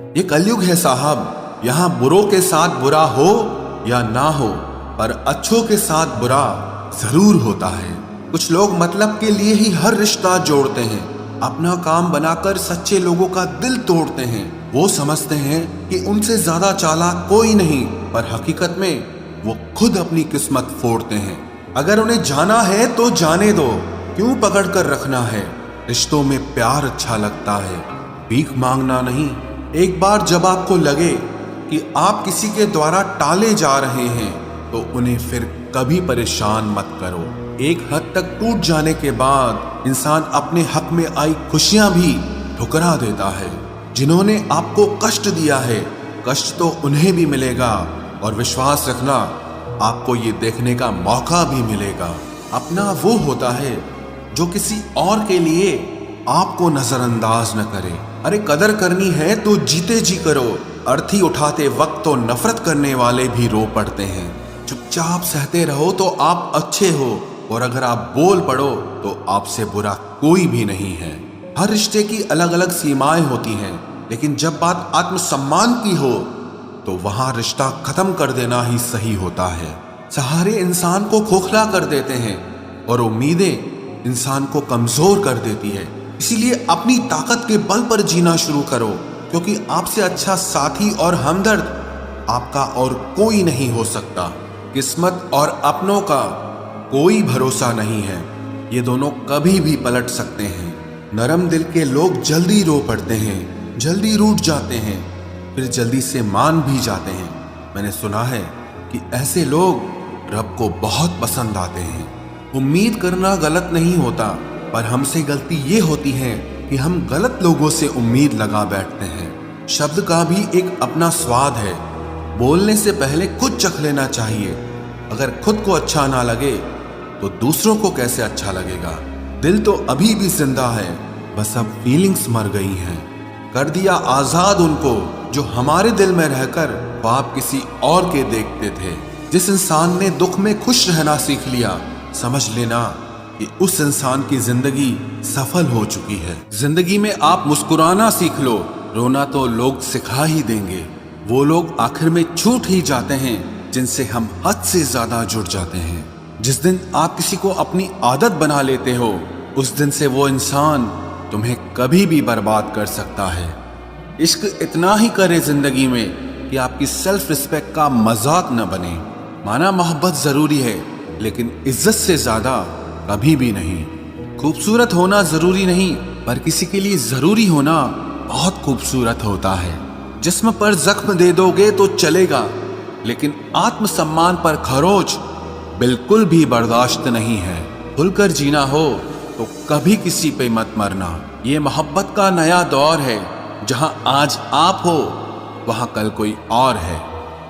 ये कलयुग है साहब, यहाँ बुरों के साथ बुरा हो या ना हो, पर अच्छों के साथ बुरा जरूर होता है। कुछ लोग मतलब के लिए ही हर रिश्ता जोड़ते हैं, अपना काम बनाकर सच्चे लोगों का दिल तोड़ते हैं। वो समझते हैं कि उनसे ज्यादा चालाक कोई नहीं, पर हकीकत में वो खुद अपनी किस्मत फोड़ते हैं। अगर उन्हें जाना है तो जाने दो, क्यों पकड़ कर रखना है। रिश्तों में प्यार अच्छा लगता है, भीख मांगना नहीं। एक बार जब आपको लगे कि आप किसी के द्वारा टाले जा रहे हैं, तो उन्हें फिर कभी परेशान मत करो। एक हद तक टूट जाने के बाद इंसान अपने हक में आई खुशियां भी ठुकरा देता है। जिन्होंने आपको कष्ट दिया है, कष्ट तो उन्हें भी मिलेगा, और विश्वास रखना, आपको ये देखने का मौका भी मिलेगा। अपना वो होता है जो किसी और के लिए आपको नजरअंदाज न करे। अरे कदर करनी है तो जीते जी करो। अर्थी उठाते वक्त तो नफरत करने वाले भी रो पड़ते हैं। चुपचाप सहते रहो तो आप अच्छे हो, और अगर आप बोल पड़ो तो आपसे बुरा कोई भी नहीं है। हर रिश्ते की अलग अलग सीमाएं होती हैं, लेकिन जब बात आत्मसम्मान की हो तो वहां रिश्ता खत्म कर देना ही सही होता है। सहारे इंसान को खोखला कर देते हैं, और उम्मीदें इंसान को कमजोर कर देती है। इसीलिए अपनी ताकत के बल पर जीना शुरू करो, क्योंकि आपसे अच्छा साथी और हमदर्द आपका और कोई नहीं हो सकता। किस्मत और अपनों का कोई भरोसा नहीं है, ये दोनों कभी भी पलट सकते हैं। नरम दिल के लोग जल्दी रो पड़ते हैं, जल्दी रूठ जाते हैं, फिर जल्दी से मान भी जाते हैं। मैंने सुना है कि ऐसे लोग रब को बहुत पसंद आते हैं। उम्मीद करना गलत नहीं होता, पर हमसे गलती ये होती है कि हम गलत लोगों से उम्मीद लगा बैठते हैं। शब्द का भी एक अपना स्वाद है, बोलने से पहले खुद चख लेना चाहिए। अगर खुद को अच्छा ना लगे तो दूसरों को कैसे अच्छा लगेगा। दिल तो अभी भी जिंदा है, बस अब फीलिंग्स मर गई हैं। कर दिया आजाद उनको जो हमारे दिल में रहकर ख्वाब किसी और के देखते थे। जिस इंसान ने दुख में खुश रहना सीख लिया, समझ लेना कि उस इंसान की जिंदगी सफल हो चुकी है। जिंदगी में आप मुस्कुराना सीख लो, रोना तो लोग सिखा ही देंगे। वो लोग आखिर में छूट ही जाते हैं जिनसे हम हद से ज्यादा जुड़ जाते हैं। जिस दिन आप किसी को अपनी आदत बना लेते हो, उस दिन से वो इंसान तुम्हें कभी भी बर्बाद कर सकता है। इश्क इतना ही करे जिंदगी में कि आपकी सेल्फ रिस्पेक्ट का मजाक न बने। माना मोहब्बत जरूरी है, लेकिन इज्जत से ज्यादा कभी भी नहीं। खूबसूरत होना जरूरी नहीं, पर किसी के लिए जरूरी होना बहुत खूबसूरत होता है। जिस्म पर जख्म दे दोगे तो चलेगा, लेकिन आत्मसम्मान पर खरोच बिल्कुल भी बर्दाश्त नहीं है। खुलकर जीना हो तो कभी किसी पे मत मरना। ये मोहब्बत का नया दौर है, जहां आज आप हो वहां कल कोई और है।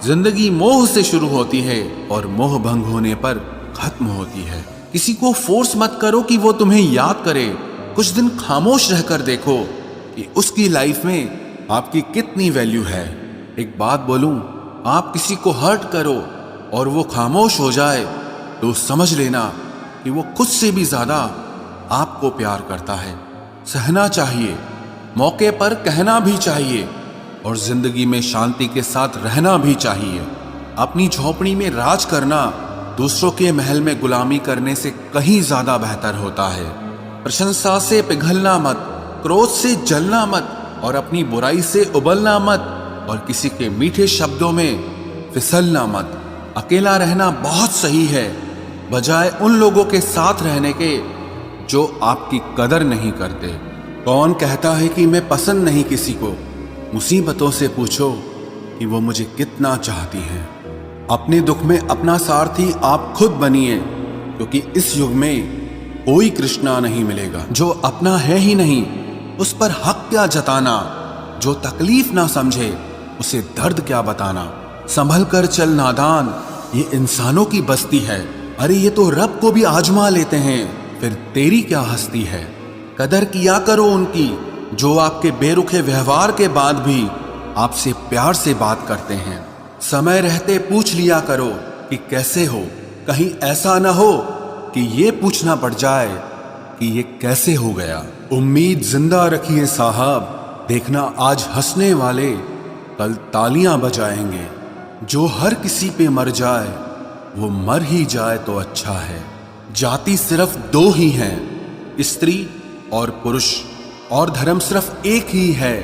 जिंदगी मोह से शुरू होती है और मोह भंग होने पर खत्म होती है। किसी को फोर्स मत करो कि वो तुम्हें याद करे। कुछ दिन खामोश रहकर देखो कि उसकी लाइफ में आपकी कितनी वैल्यू है। एक बात बोलूं, आप किसी को हर्ट करो और वो खामोश हो जाए तो समझ लेना कि वो खुद से भी ज्यादा आपको प्यार करता है। सहना चाहिए, मौके पर कहना भी चाहिए, और जिंदगी में शांति के साथ रहना भी चाहिए। अपनी झोपड़ी में राज करना दूसरों के महल में गुलामी करने से कहीं ज्यादा बेहतर होता है। प्रशंसा से पिघलना मत, क्रोध से जलना मत, और अपनी बुराई से उबलना मत, और किसी के मीठे शब्दों में फिसलना मत। अकेला रहना बहुत सही है, बजाय उन लोगों के साथ रहने के जो आपकी कदर नहीं करते। कौन कहता है कि मैं पसंद नहीं किसी को? मुसीबतों से पूछो कि वो मुझे कितना चाहती हैं। अपने दुख में अपना सारथी आप खुद बनिए, क्योंकि इस युग में कोई कृष्णा नहीं मिलेगा। जो अपना है ही नहीं, उस पर हक क्या जताना। जो तकलीफ ना समझे, उसे दर्द क्या बताना। संभल कर चल नादान, ये इंसानों की बस्ती है। अरे ये तो रब को भी आजमा लेते हैं, फिर तेरी क्या हस्ती है। कदर किया करो उनकी जो आपके बेरुखे व्यवहार के बाद भी आपसे प्यार से बात करते हैं। समय रहते पूछ लिया करो कि कैसे हो, कहीं ऐसा न हो कि ये पूछना पड़ जाए कि ये कैसे हो गया। उम्मीद जिंदा रखिए साहब, देखना आज हंसने वाले कल तालियां बजाएंगे। जो हर किसी पे मर जाए वो मर ही जाए तो अच्छा है। जाति सिर्फ दो ही हैं, स्त्री और पुरुष, और धर्म सिर्फ एक ही है,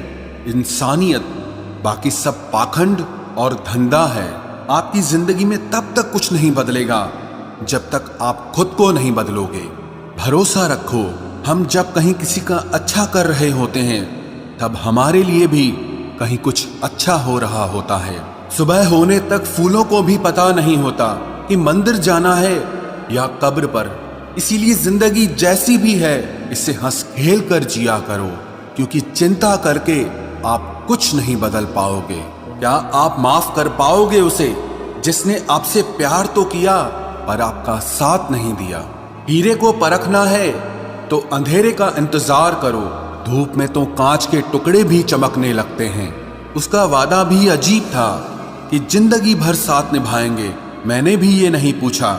इंसानियत। बाकी सब पाखंड और धंधा है। आपकी जिंदगी में तब तक कुछ नहीं बदलेगा जब तक आप खुद को नहीं बदलोगे। भरोसा रखो, हम जब कहीं किसी का अच्छा कर रहे होते हैं तब हमारे लिए भी कहीं कुछ अच्छा हो रहा होता है। सुबह होने तक फूलों को भी पता नहीं होता कि मंदिर जाना है या कब्र पर। इसीलिए जिंदगी जैसी भी है इसे हंस खेल कर जिया करो, क्योंकि चिंता करके आप कुछ नहीं बदल पाओगे। क्या आप माफ कर पाओगे उसे जिसने आपसे प्यार तो किया पर आपका साथ नहीं दिया? हीरे को परखना है तो अंधेरे का इंतजार करो। धूप में तो कांच के टुकड़े भी चमकने लगते हैं। उसका वादा भी अजीब था कि जिंदगी भर साथ निभाएंगे। मैंने भी ये नहीं पूछा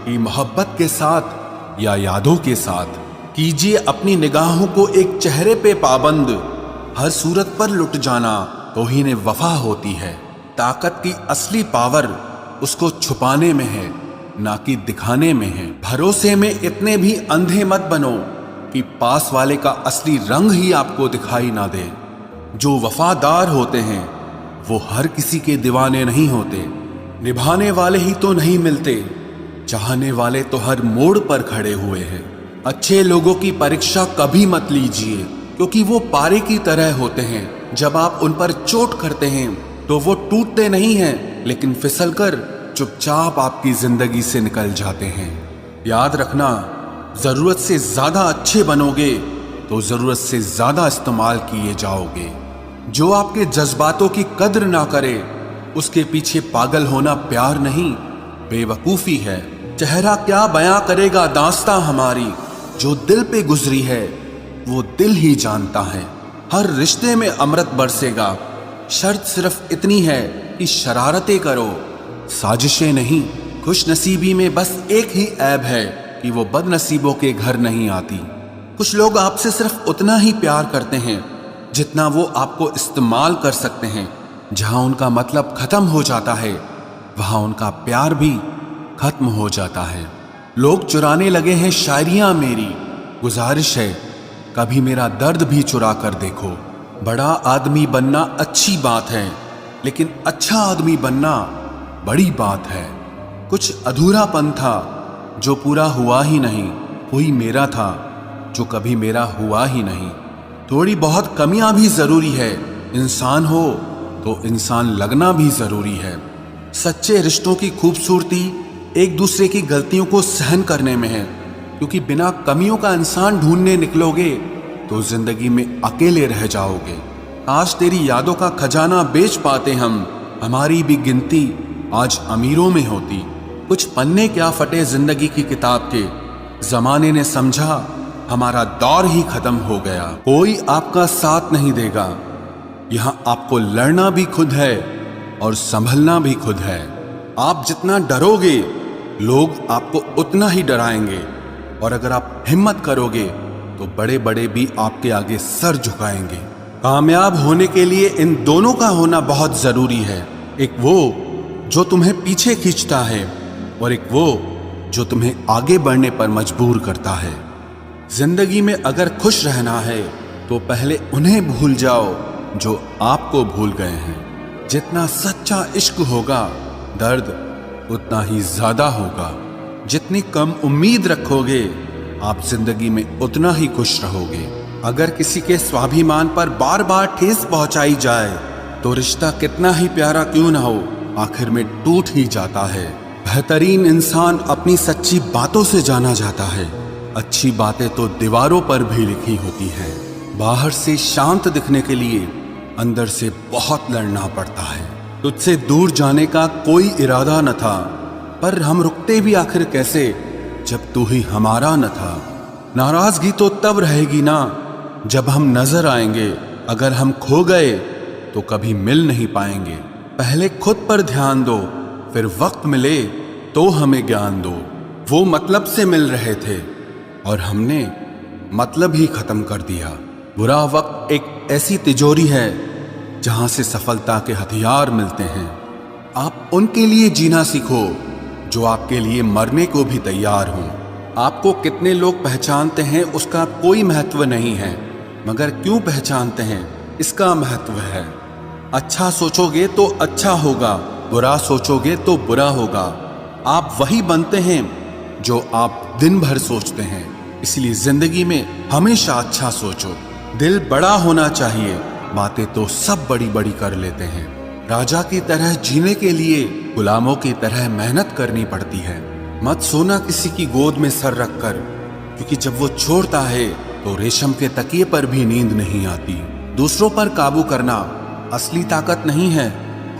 कि मोहब्बत के साथ या यादों के साथ। कीजिए अपनी निगाहों को एक चेहरे पे पाबंद, हर सूरत पर लुट जाना तौहीन वफा होती है। ताकत की असली पावर उसको छुपाने में है, ना कि दिखाने में है। भरोसे में इतने भी अंधे मत बनो कि पास वाले का असली रंग ही आपको दिखाई ना दे। जो वफादार होते हैं वो हर किसी के दीवाने नहीं होते। निभाने वाले ही तो नहीं मिलते, चाहने वाले तो हर मोड़ पर खड़े हुए हैं। अच्छे लोगों की परीक्षा कभी मत लीजिए, क्योंकि वो पारे की तरह होते हैं। जब आप उन पर चोट करते हैं तो वो टूटते नहीं हैं, लेकिन फिसलकर चुपचाप आपकी जिंदगी से निकल जाते हैं। याद रखना, जरूरत से ज्यादा अच्छे बनोगे तो जरूरत से ज्यादा इस्तेमाल किए जाओगे। जो आपके जज्बातों की कद्र ना करे उसके पीछे पागल होना प्यार नहीं, बेवकूफी है। चेहरा क्या बयां करेगा दास्तां हमारी, जो दिल पे गुजरी है वो दिल ही जानता है। हर रिश्ते में अमृत बरसेगा, शर्त सिर्फ इतनी है कि शरारतें करो, साजिशें नहीं। खुशनसीबी में बस एक ही ऐब है कि वो बदनसीबों के घर नहीं आती। कुछ लोग आपसे सिर्फ उतना ही प्यार करते हैं जितना वो आपको इस्तेमाल कर सकते हैं। जहां उनका मतलब खत्म हो जाता है वहां उनका प्यार भी खत्म हो जाता है। लोग चुराने लगे हैं शायरियां मेरी, गुजारिश है कभी मेरा दर्द भी चुरा कर देखो। बड़ा आदमी बनना अच्छी बात है, लेकिन अच्छा आदमी बनना बड़ी बात है। कुछ अधूरापन था जो पूरा हुआ ही नहीं, कोई मेरा था जो कभी मेरा हुआ ही नहीं। थोड़ी बहुत कमियां भी जरूरी है, इंसान हो तो इंसान लगना भी जरूरी है। सच्चे रिश्तों की खूबसूरती एक दूसरे की गलतियों को सहन करने में है, क्योंकि बिना कमियों का इंसान ढूंढने निकलोगे तो जिंदगी में अकेले रह जाओगे। आज तेरी यादों का खजाना बेच पाते हम, हमारी भी गिनती आज अमीरों में होती। कुछ पन्ने क्या फटे जिंदगी की किताब के, जमाने ने समझा हमारा दौर ही खत्म हो गया। कोई आपका साथ नहीं देगा, यहां आपको लड़ना भी खुद है और संभलना भी खुद है। आप जितना डरोगे लोग आपको उतना ही डराएंगे, और अगर आप हिम्मत करोगे तो बड़े बड़े भी आपके आगे सर झुकाएंगे। कामयाब होने के लिए इन दोनों का होना बहुत जरूरी है। एक वो जो तुम्हें पीछे खींचता है और एक वो जो तुम्हें आगे बढ़ने पर मजबूर करता है। जिंदगी में अगर खुश रहना है तो पहले उन्हें भूल जाओ जो आपको भूल गए हैं। जितना सच्चा इश्क होगा दर्द उतना ही ज्यादा होगा। जितनी कम उम्मीद रखोगे आप जिंदगी में उतना ही खुश रहोगे। अगर किसी के स्वाभिमान पर बार बार ठेस पहुंचाई जाए तो रिश्ता कितना ही प्यारा क्यों ना हो आखिर में टूट ही जाता है। बेहतरीन इंसान अपनी सच्ची बातों से जाना जाता है। अच्छी बातें तो दीवारों पर भी लिखी होती हैं। बाहर से शांत दिखने के लिए अंदर से बहुत लड़ना पड़ता है। तुझसे दूर जाने का कोई इरादा न था, पर हम रुकते भी आखिर कैसे जब तू ही हमारा न था। नाराजगी तो तब रहेगी ना जब हम नजर आएंगे, अगर हम खो गए तो कभी मिल नहीं पाएंगे। पहले खुद पर ध्यान दो, फिर वक्त मिले तो हमें ज्ञान दो। वो मतलब से मिल रहे थे और हमने मतलब ही खत्म कर दिया। बुरा वक्त एक ऐसी तिजोरी है जहां से सफलता के हथियार मिलते हैं। आप उनके लिए जीना सीखो जो आपके लिए मरने को भी तैयार हों। आपको कितने लोग पहचानते हैं उसका कोई महत्व नहीं है, मगर क्यों पहचानते हैं इसका महत्व है। अच्छा सोचोगे तो अच्छा होगा, बुरा सोचोगे तो बुरा होगा। आप वही बनते हैं जो आप दिन भर सोचते हैं। इसलिए जिंदगी में हमेशा अच्छा सोचो। दिल बड़ा होना चाहिए, बातें तो सब बड़ी बड़ी कर लेते हैं। राजा की तरह जीने के लिए गुलामों की तरह मेहनत करनी पड़ती है। मत सोना किसी की गोद में सर रखकर, क्योंकि जब वो छोड़ता है तो रेशम के तकिए पर भी नींद नहीं आती। दूसरों पर काबू करना असली ताकत नहीं है,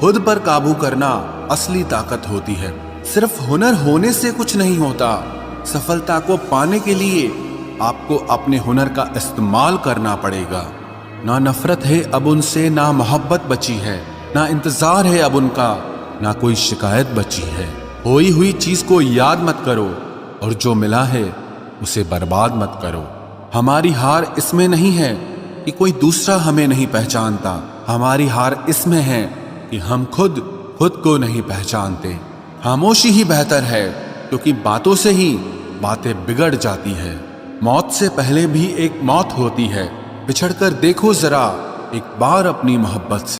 खुद पर काबू करना असली ताकत होती है। सिर्फ हुनर होने से कुछ नहीं होता। सफलता को पाने के लिए आपको अपने हुनर का इस्तेमाल करना पड़ेगा। ना नफरत है अब उनसे, ना मोहब्बत बची है, ना इंतजार है अब उनका, ना कोई शिकायत बची है। खोई हुई चीज को याद मत करो और जो मिला है उसे बर्बाद मत करो। हमारी हार इसमें नहीं है कि कोई दूसरा हमें नहीं पहचानता, हमारी हार इसमें है कि हम खुद को नहीं पहचानते। खामोशी ही बेहतर है, क्योंकि बातों से ही बातें बिगड़ जाती है। मौत से पहले भी एक मौत होती है। पिछड़कर देखो जरा एक बार अपनी मोहब्बत से।